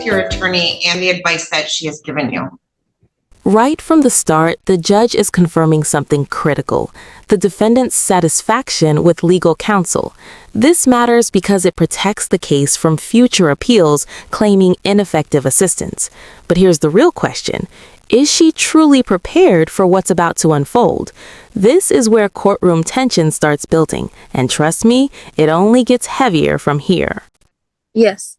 your attorney and the advice that she has given you? Right from the start, the judge is confirming something critical: the defendant's satisfaction with legal counsel. This matters because it protects the case from future appeals claiming ineffective assistance. But here's the real question: is she truly prepared for what's about to unfold? This is where courtroom tension starts building, and trust me, it only gets heavier from here. Yes.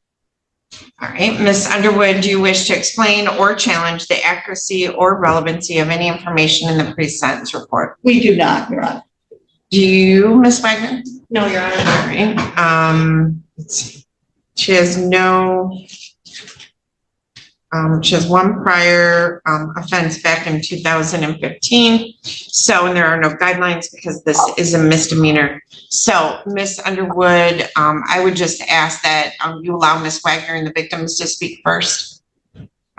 All right, Ms. Underwood, do you wish to explain or challenge the accuracy or relevancy of any information in the pre-sentence report? We do not, Your Honor. Do you, Ms. Wagner? No, Your Honor. All right. Let's see. She has no, she has one prior offense back in 2015. So, and there are no guidelines because this is a misdemeanor. So, Ms. Underwood, I would just ask that you allow Ms. Wagner and the victims to speak first.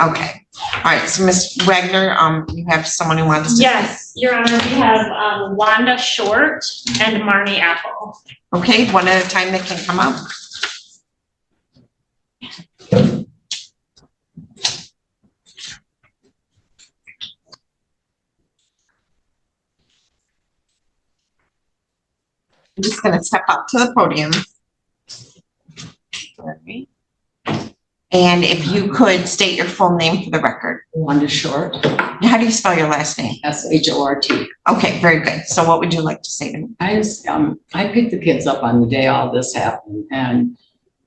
Okay. All right. So, Ms. Wagner, you have someone who wants to. Yes, Your Honor, we have Wanda Short and Marnie Apple. Okay, one at a time that can come up. I'm just going to step up to the podium. And if you could state your full name for the record. Wanda Short, How do you spell your last name? S-H-O-R-T. Okay, very good. So what would you like to say to me? I picked the kids up on the day all this happened, and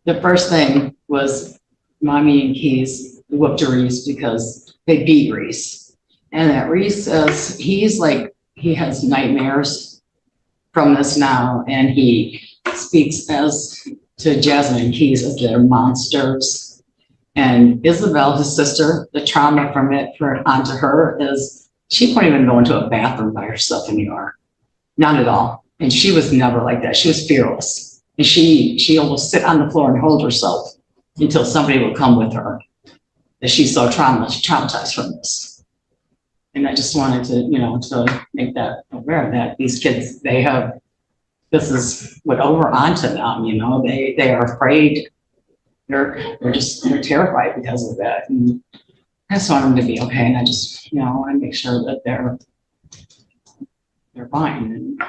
the first thing was Mommy and Keys whooped Reese because they beat Reese. And that Reese says he's like, he has nightmares from this now, and he speaks as to Jasmine and Keys as they're monsters. And Isabel, his sister, the trauma from it onto her is she couldn't even go into a bathroom by herself anymore. Not at all. And she was never like that. She was fearless. And she will sit on the floor and hold herself until somebody will come with her. That she's so traumatized from this. And I just wanted to, to make that aware that these kids, this is what over onto them, they are afraid. They're terrified because of that. And I just want them to be okay. And I just, I want to make sure that they're fine. And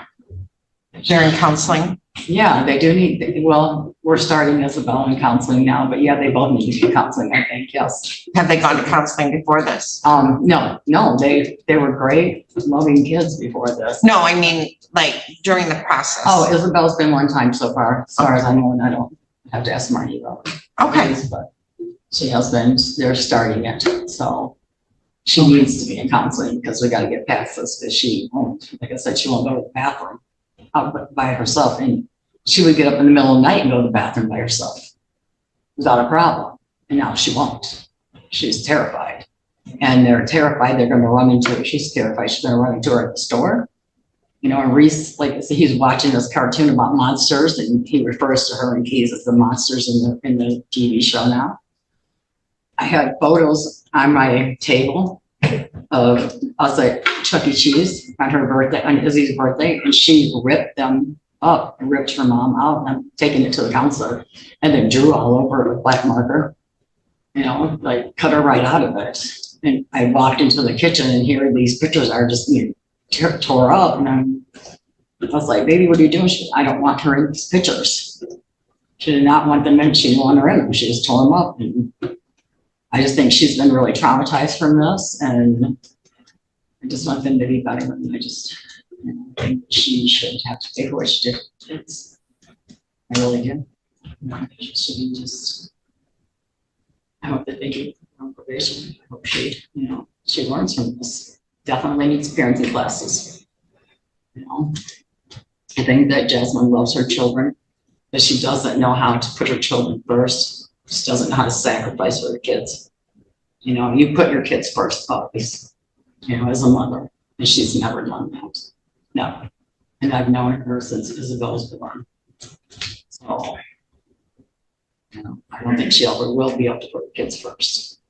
They're in counseling. yeah, they do need, well, we're starting Isabel in counseling now, but yeah, they both need to be counseling, I think, yes. Have they gone to counseling before this? No, they were great, loving kids before this. No, I mean, like during the process. Oh, Isabel's been one time so far as I know, and I don't have to ask Marnie about it. Okay. But she has been, they're starting it, so she needs to be in counseling because we got to get past this, because she won't, like I said, she won't go to the bathroom out by herself, and she would get up in the middle of the night and go to the bathroom by herself without a problem, and now she won't. She's terrified, and they're terrified they're going to run into her. She's terrified she's going to run into her at the store. And Reese, like I said, he's watching this cartoon about monsters, and he refers to her and Keys as the monsters in the TV show now. I had photos on my table of us at Chuck E. Cheese on her birthday, on Izzy's birthday, and she ripped them up and ripped her mom out and taking it to the counselor, and then drew all over it with black marker, like cut her right out of it. And I walked into the kitchen, and here these pictures are just tore up, and I was like, baby, what are you doing? I don't want her in these pictures. She did not want them in. She didn't want her in them. She just tore them up. And I just think she's been really traumatized from this, and I just want them to be better. And I just think she should have to pay for what she did. I really do. She should be just, I hope that they keep her on probation. I hope she learns from this. Definitely needs parenting classes. I think that Jasmine loves her children, but she doesn't know how to put her children first. She doesn't know how to sacrifice for her kids. You put your kids first, always, as a mother, and she's never done that. No. And I've known her since Isabel's born. So, I don't think she ever will be able to put her kids first.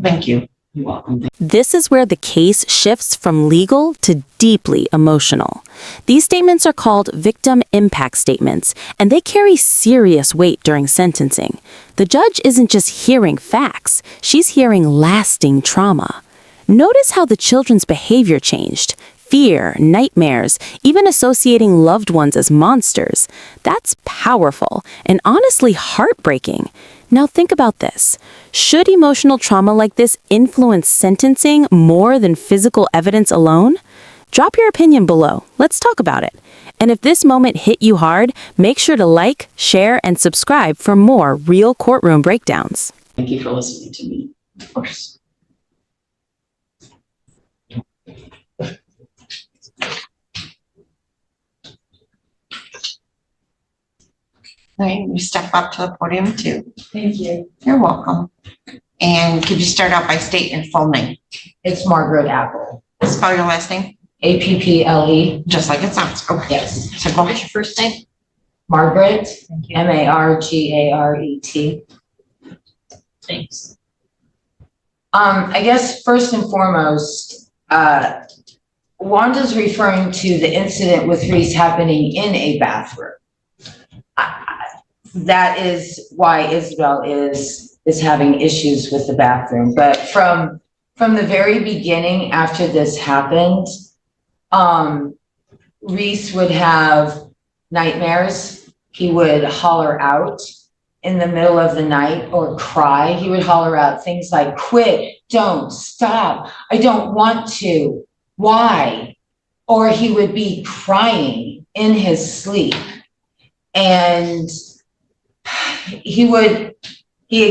Thank you. You're welcome. This is where the case shifts from legal to deeply emotional. These statements are called victim impact statements, and they carry serious weight during sentencing. The judge isn't just hearing facts, she's hearing lasting trauma. Notice how the children's behavior changed. Fear, nightmares, even associating loved ones as monsters. That's powerful and honestly heartbreaking. Now think about this. Should emotional trauma like this influence sentencing more than physical evidence alone? Drop your opinion below. Let's talk about it. And if this moment hit you hard, make sure to like, share, and subscribe for more real courtroom breakdowns. Thank you for listening to me, of course. Right, you step up to the podium too. Thank you. You're welcome. And could you start out by stating your full name? It's Margaret Apple. Spell your last name, APPLE. just like it sounds. Okay. Yes. So what was your first name? Margaret, Thank you. MARGARET. Thanks. I guess first and foremost, Wanda's referring to the incident with Reese happening in a bathroom. That is why Isabel is having issues with the bathroom. But from the very beginning after this happened, Reese would have nightmares. He would holler out in the middle of the night or cry. He would holler out things like, quit, don't, stop, I don't want to, why? Or he would be crying in his sleep. And he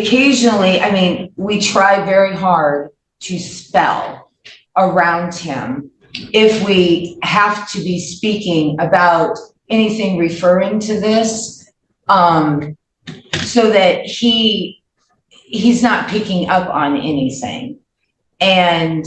occasionally, I mean, we try very hard to spell around him if we have to be speaking about anything referring to this, so that he's not picking up on anything. And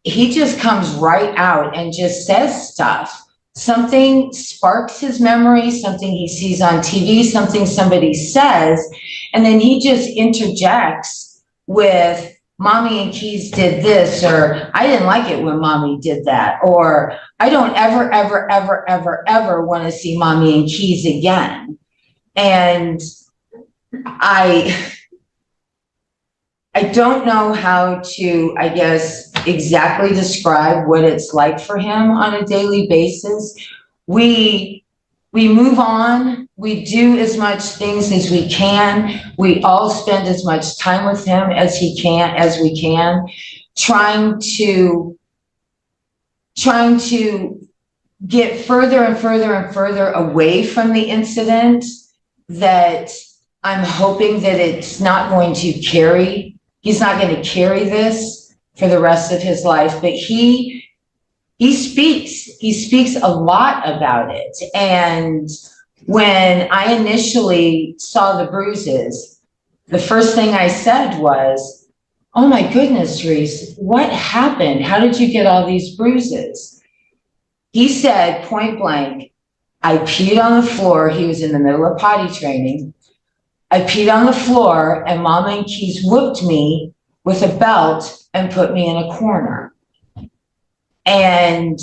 he just comes right out and just says stuff. Something sparks his memory, something he sees on TV, something somebody says, and then he just interjects with, Mommy and Keys did this, or I didn't like it when Mommy did that, or I don't ever, ever, ever, ever, ever want to see Mommy and Keys again. And I don't know how to, I guess, exactly describe what it's like for him on a daily basis. We move on. We do as much things as we can. We all spend as much time with him as we can, trying to get further and further and further away from the incident, that I'm hoping that it's not going to carry. He's not going to carry this for the rest of his life, but he speaks a lot about it. And when I initially saw the bruises, the first thing I said was, oh my goodness, Reese, what happened? How did you get all these bruises? He said point blank, I peed on the floor. He was in the middle of potty training. I peed on the floor and Mama and Keys whooped me with a belt and put me in a corner. And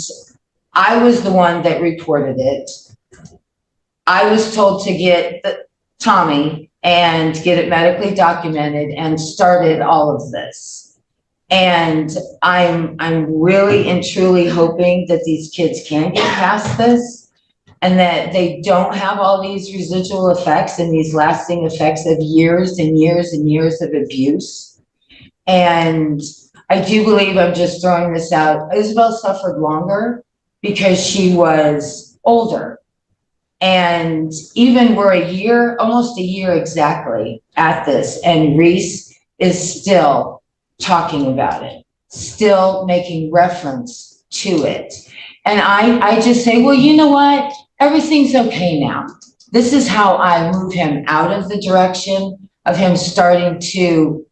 I was the one that reported it. I was told to get Tommy and get it medically documented and started all of this. And I'm really and truly hoping that these kids can get past this and that they don't have all these residual effects and these lasting effects of years and years and years of abuse. And I do believe, I'm just throwing this out, Isabel suffered longer because she was older. And even we're a year, almost a year exactly at this, and Reese is still talking about it, still making reference to it. And I just say, well, you know what? Everything's okay now. This is how I move him out of the direction of him starting to,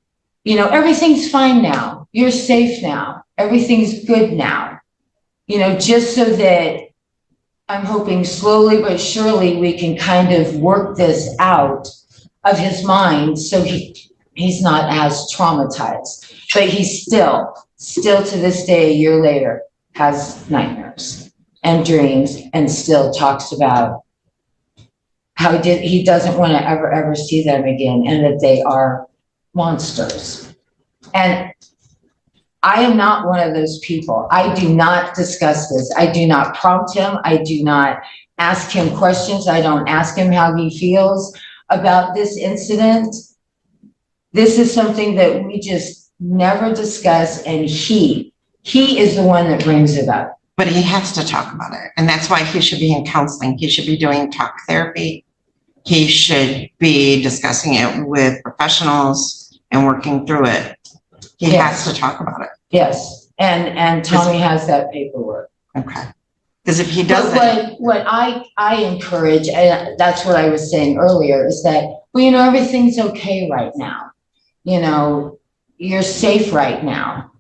you know, everything's fine now. You're safe now. Everything's good now. You know, just so that I'm hoping slowly but surely we can kind of work this out of his mind so he's not as traumatized, but he's still to this day, a year later, has nightmares and dreams and still talks about how he doesn't want to ever see them again and that they are monsters. And I am not one of those people. I do not discuss this. I do not prompt him. I do not ask him questions. I don't ask him how he feels about this incident. This is something that we just never discuss, and he is the one that brings it up. But he has to talk about it, and that's why he should be in counseling. He should be doing talk therapy. He should be discussing it with professionals and working through it. He has to talk about it. Yes, and Tommy has that paperwork. Okay. Because if he doesn't. But what I encourage, and that's what I was saying earlier, is that, well, you know, everything's okay right now. You know, you're safe right now.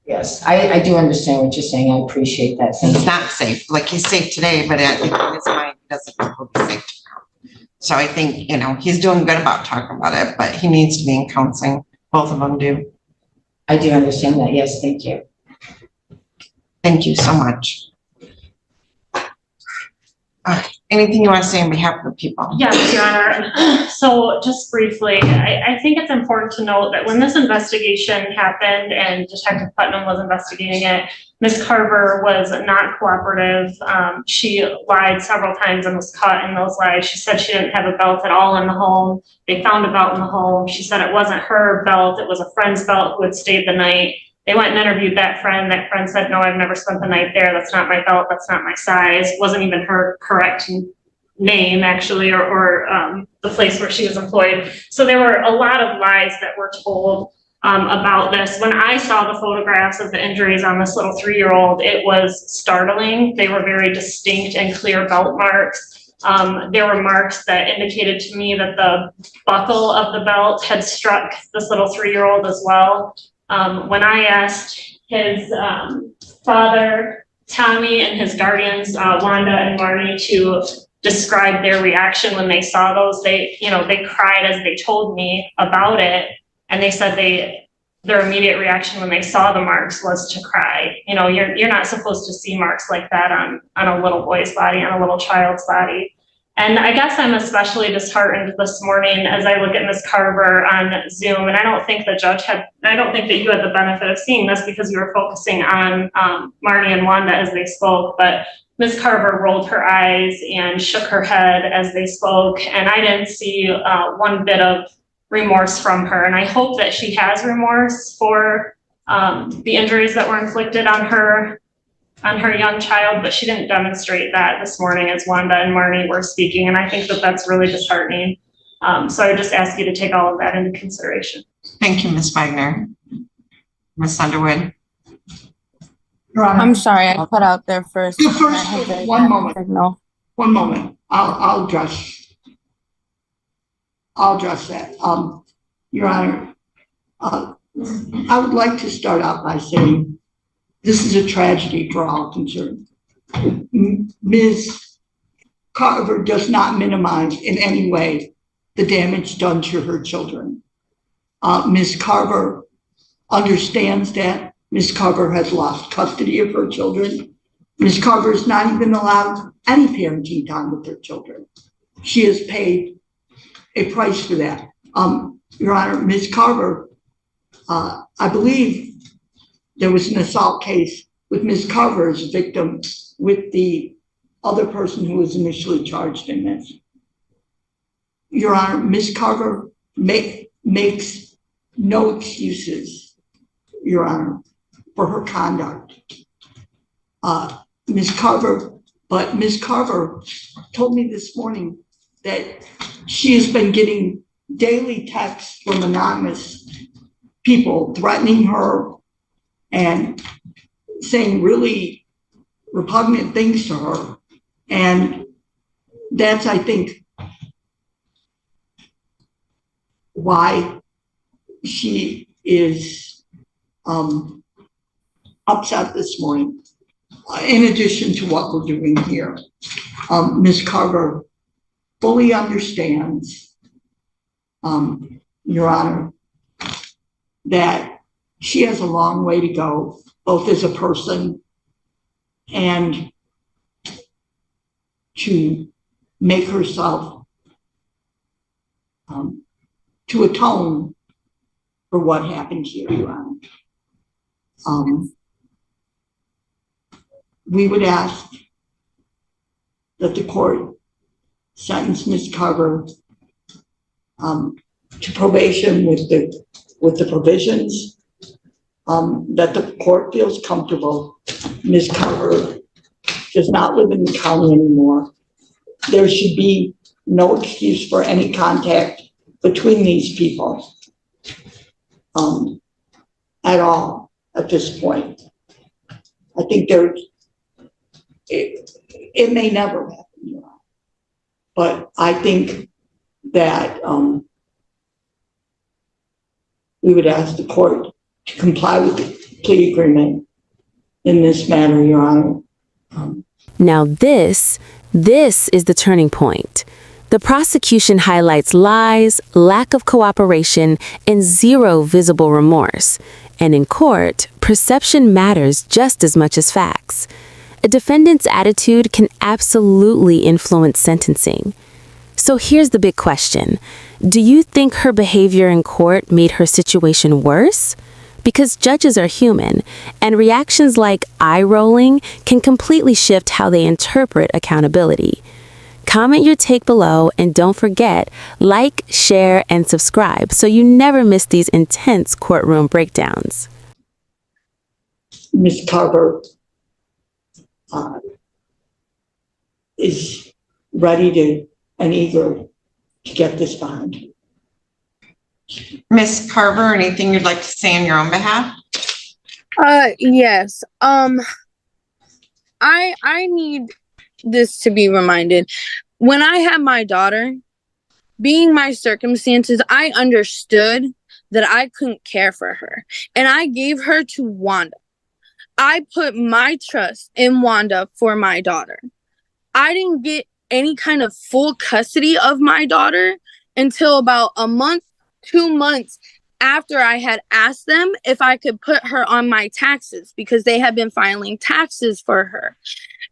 Yes, I do understand what you're saying. I appreciate that. He's not safe. Like, he's safe today, but I think in his mind, he doesn't think he'll be safe tomorrow. So I think, you know, he's doing good about talking about it, but he needs to be in counseling. Both of them do. I do understand that. Yes, thank you. Thank you so much. Anything you want to say on behalf of the people? Yes, Your Honor. So just briefly, I think it's important to note that when this investigation happened and Detective Putnam was investigating it, Ms. Carver was not cooperative. She lied several times and was caught in those lies. She said she didn't have a belt at all in the home. They found a belt in the home. She said it wasn't her belt. It was a friend's belt who had stayed the night. They went and interviewed that friend. That friend said, no, I've never spent the night there. That's not my belt. That's not my size. Wasn't even her correct name, actually, or the place where she was employed. So there were a lot of lies that were told about this. When I saw the photographs of the injuries on this little 3-year-old, it was startling. They were very distinct and clear belt marks. There were marks that indicated to me that the buckle of the belt had struck this little 3-year-old as well. When I asked his father, Tommy, and his guardians, Wanda and Marty, to describe their reaction when they saw those, they cried as they told me about it. And they said their immediate reaction when they saw the marks was to cry. You know, you're not supposed to see marks like that on a little boy's body, on a little child's body. And I guess I'm especially disheartened this morning as I look at Ms. Carver on Zoom. And I don't think that you had the benefit of seeing this because you were focusing on Marty and Wanda as they spoke. But Ms. Carver rolled her eyes and shook her head as they spoke. And I didn't see one bit of remorse from her. And I hope that she has remorse for the injuries that were inflicted on her young child, but she didn't demonstrate that this morning as Wanda and Marty were speaking, and I think that that's really disheartening. So I would just ask you to take all of that into consideration. Thank you, Ms. Wagner. Ms. Underwood. Your Honor. I'm sorry, I cut out there first. You first, one moment. Signal. One moment. I'll address that. Your Honor, I would like to start out by saying this is a tragedy for all concerned. Ms. Carver does not minimize in any way the damage done to her children. Ms. Carver understands that. Ms. Carver has lost custody of her children. Ms. Carver is not even allowed any parenting time with her children. She has paid a price for that. Your Honor, Ms. Carver, I believe there was an assault case with Ms. Carver as a victim with the other person who was initially charged in this. Your Honor, Ms. Carver makes no excuses, Your Honor, for her conduct. Ms. Carver told me this morning that she has been getting daily texts from anonymous people threatening her and saying really repugnant things to her. And that's, I think, why she is upset this morning, in addition to what we're doing here. Ms. Carver fully understands Your Honor, that she has a long way to go, both as a person and to make herself, to atone for what happened here, Your Honor. We would ask that the court sentence Ms. Carver to probation with the provisions that the court feels comfortable. Ms. Carver does not live in the county anymore. There should be no excuse for any contact between these people at all at this point. I think it may never happen, you know, but I think that we would ask the court to comply with the plea agreement in this matter, Your Honor. Now this is the turning point. The prosecution highlights lies, lack of cooperation, and zero visible remorse. And in court, perception matters just as much as facts. A defendant's attitude can absolutely influence sentencing. So here's the big question. Do you think her behavior in court made her situation worse? Because judges are human, and reactions like eye-rolling can completely shift how they interpret accountability. Comment your take below, and don't forget, like, share, and subscribe so you never miss these intense courtroom breakdowns. Ms. Carver is ready and eager to get this behind her. Ms. Carver, anything you'd like to say on your own behalf? Yes. I need this to be reminded. When I had my daughter, being my circumstances, I understood that I couldn't care for her, and I gave her to Wanda. I put my trust in Wanda for my daughter. I didn't get any kind of full custody of my daughter until about a month, 2 months after I had asked them if I could put her on my taxes because they had been filing taxes for her.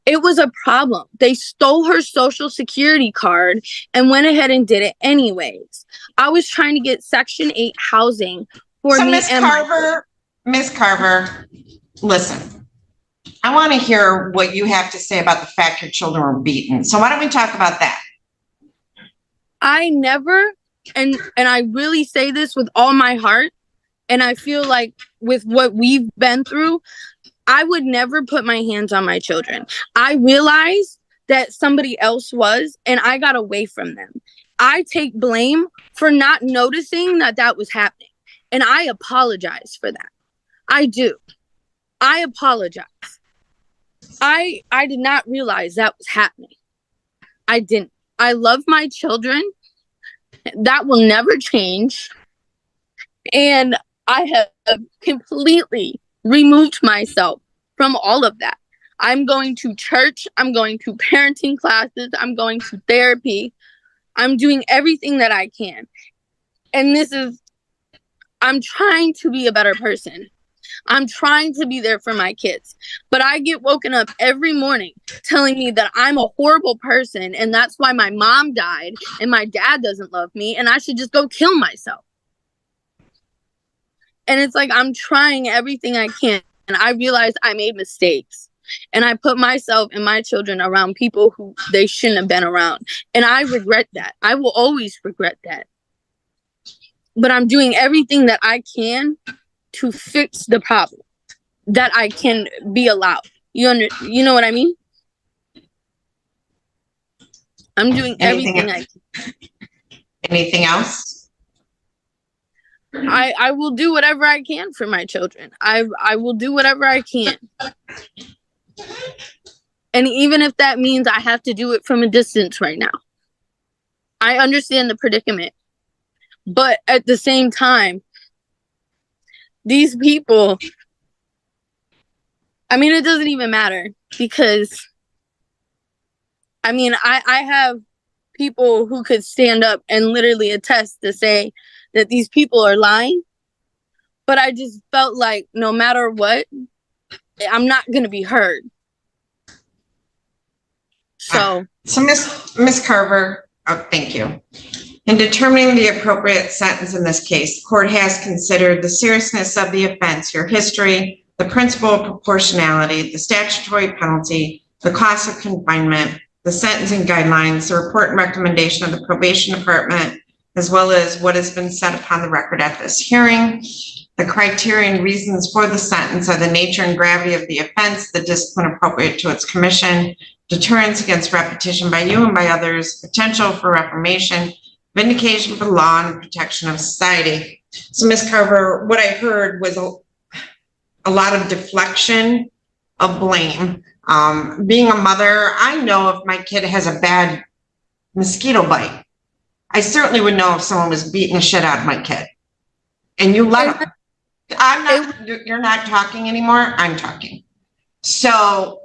It was a problem. They stole her social security card and went ahead and did it anyways. I was trying to get Section 8 housing for So me Ms. Carver, Ms. Carver, listen, I want to hear what you have to say about the fact your children were beaten. So why don't we talk about that? I never, and I really say this with all my heart, and I feel like with what we've been through, I would never put my hands on my children. I realized that somebody else was, and I got away from them. I take blame for not noticing that that was happening, and I apologize for that. I do. I apologize. I did not realize that was happening. I didn't. I love my children. That will never change. And I have completely removed myself from all of that. I'm going to church. I'm going to parenting classes. I'm going to therapy. I'm doing everything that I can. And I'm trying to be a better person. I'm trying to be there for my kids. But I get woken up every morning telling me that I'm a horrible person and that's why my mom died and my dad doesn't love me and I should just go kill myself. And it's like I'm trying everything I can. And I realized I made mistakes. And I put myself and my children around people who they shouldn't have been around. And I regret that. I will always regret that. But I'm doing everything that I can to fix the problem that I can be allowed. You know what I mean? I'm doing everything I can. Anything else? I will do whatever I can for my children. I will do whatever I can. And even if that means I have to do it from a distance right now. I understand the predicament. But at the same time, these people, I mean, it doesn't even matter because, I mean, I have people who could stand up and literally attest to say that these people are lying. But I just felt like no matter what, I'm not going to be heard. So Miss Carver, oh, thank you. In determining the appropriate sentence in this case, the court has considered the seriousness of the offense, your history, the principle of proportionality, the statutory penalty, the cost of confinement, the sentencing guidelines, the report and recommendation of the probation department, as well as what has been said upon the record at this hearing. The criteria and reasons for the sentence are the nature and gravity of the offense, the discipline appropriate to its commission, deterrence against repetition by you and by others, potential for reformation, vindication for the law, and protection of society. So, Ms. Carver, what I heard was a lot of deflection of blame. Being a mother, I know if my kid has a bad mosquito bite. I certainly would know if someone was beating the shit out of my kid. And you let them. You're not talking anymore. I'm talking. So,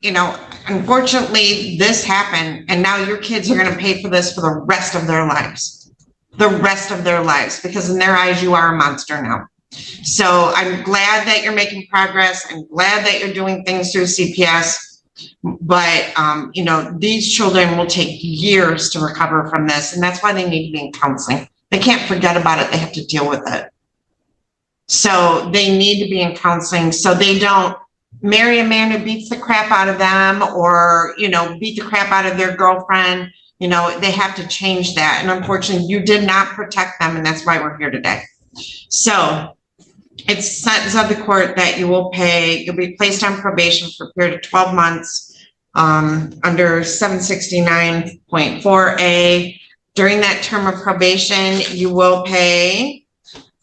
you know, unfortunately, this happened, and now your kids are going to pay for this for the rest of their lives. The rest of their lives, because in their eyes, you are a monster now. So I'm glad that you're making progress. I'm glad that you're doing things through CPS. But, you know, these children will take years to recover from this, and that's why they need to be in counseling. They can't forget about it. They have to deal with it. So they need to be in counseling so they don't marry a man who beats the crap out of them or, you know, beat the crap out of their girlfriend. You know, they have to change that. And unfortunately, you did not protect them, and that's why we're here today. So it's sentence of the court that you will pay. You'll be placed on probation for a period of 12 months under 769.4A. During that term of probation, you will pay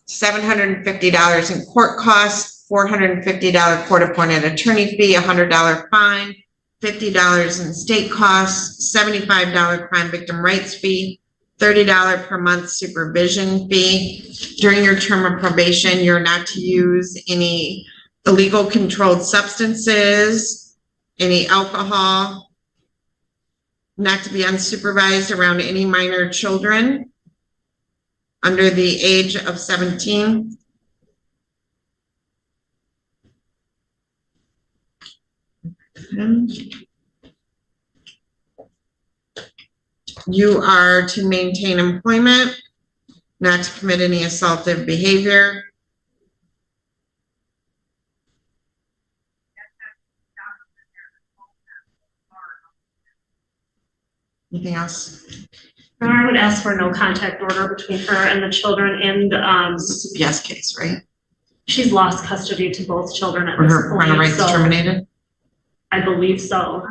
$750 in court costs, $450 court-appointed attorney fee, $100 fine, $50 in state costs, $75 crime victim rights fee, $30 per month supervision fee. During your term of probation, you're not to use any illegal controlled substances, any alcohol, not to be unsupervised around any minor children under the age of 17. You are to maintain employment, not to commit any assaultive behavior. Anything else? I would ask for no contact order between her and the children, and This is a PS case, right? she's lost custody to both children at Or this her parental point, rights so terminated? I believe so.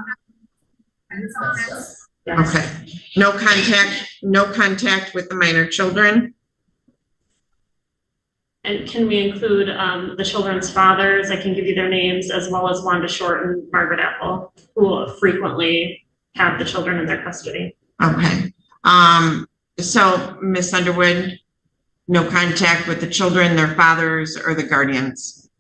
Yes. Okay. No contact with the minor children. And can we include the children's fathers? I can give you their names, as well as Wanda Short and Margaret Apple, who frequently have the children in their custody. Okay. So Ms. Underwood, no contact with the children, their fathers, or the guardians.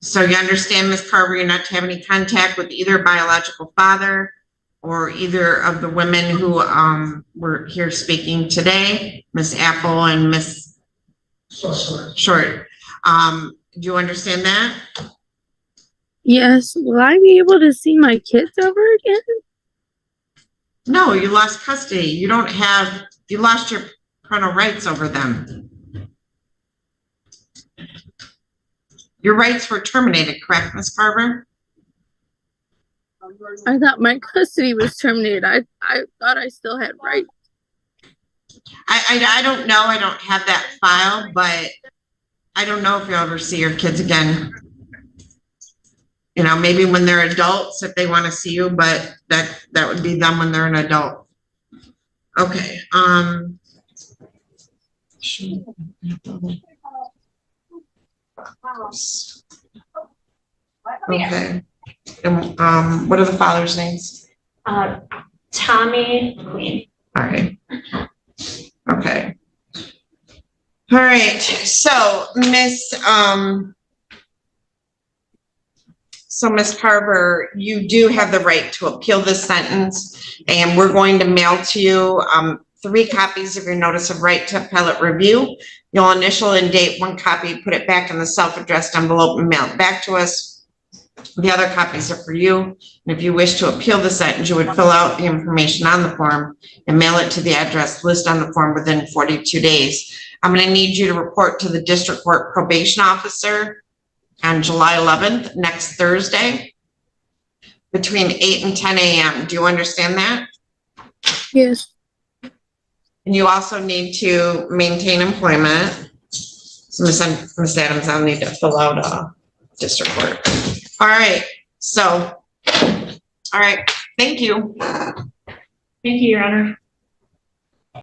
So you understand, Ms. Carver, you're not to have any contact with either biological father or either of the women who were here speaking today, Ms. Apple and Ms. Short. Do you understand that? yes, will I be able to see my kids ever again? No, you lost custody. You lost your parental rights over them. Your rights were terminated, correct, Ms. Carver? I thought my custody was terminated. I thought I still had rights. I don't know. I don't have that file, but I don't know if you'll ever see your kids again. You know, maybe when they're adults, if they want to see you, but that would be them when they're an adult. Okay. Okay. And, what are the father's names? Tommy Queen. All right. Okay. All right. So, Miss So Ms. Carver, you do have the right to appeal this sentence, and we're going to mail to you 3 copies of your notice of right to appellate review. You'll initial and date 1 copy, put it back in the self-addressed envelope and mail it back to us. The other copies are for you. And if you wish to appeal the sentence, you would fill out the information on the form and mail it to the address listed on the form within 42 days. I'm going to need you to report to the district court probation officer on July 11th, next Thursday, between 8 and 10 a.m. Do you understand that? Yes. And you also need to maintain employment. So Ms. Adams, I'll need to fill out a district court. All right, so, all right, thank you. Thank you, Your Honor.